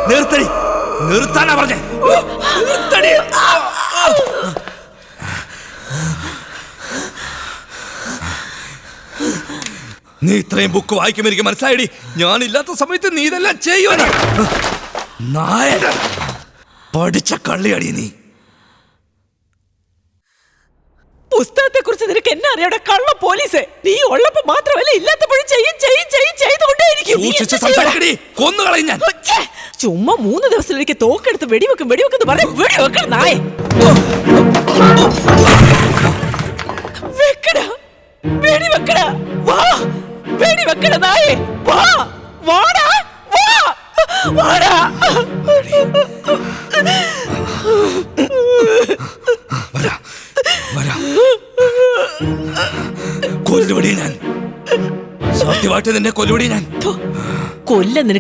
നിർത്തടി, നിർത്താനാ പറഞ്ഞേ. നിർത്തടി. നീ ഇത്രയും ബുക്ക് വായിക്കും എനിക്ക് മനസ്സിലായടി. ഞാനില്ലാത്ത സമയത്ത് നീ ഇതെല്ലാം ചെയ്യുവാണ്. നായ പഠിച്ച കള്ളിയാടി നീ. പുസ്തകത്തെ കുറിച്ച് നിനക്ക് എന്നെ അറിയാടെ കള്ള പോലീസ്. നീ ഉള്ളപ്പോ മാത്രമല്ല ഇല്ലാത്തപ്പോഴും ചെയ്തുകൊണ്ടേയിരിക്കും. കൊന്നുകളയും ഞാൻ. ചുമ്മാ 3 ദിവസത്തിലേക്ക് തോക്കെടുത്ത് വെടിവെക്കും പറയാം. വെടിവെക്കണം നായ. വെടിവെക്കടാ. വാ, വെടിവെക്കട നായേ. വാ, വാടാ, വാ, വാടാ. കൊല്ലുപടി ഞാൻ. സത്യമായിട്ട് നിന്നെ കൊല്ലുപടി ഞാൻ. കൊല്ലം നിനക്ക്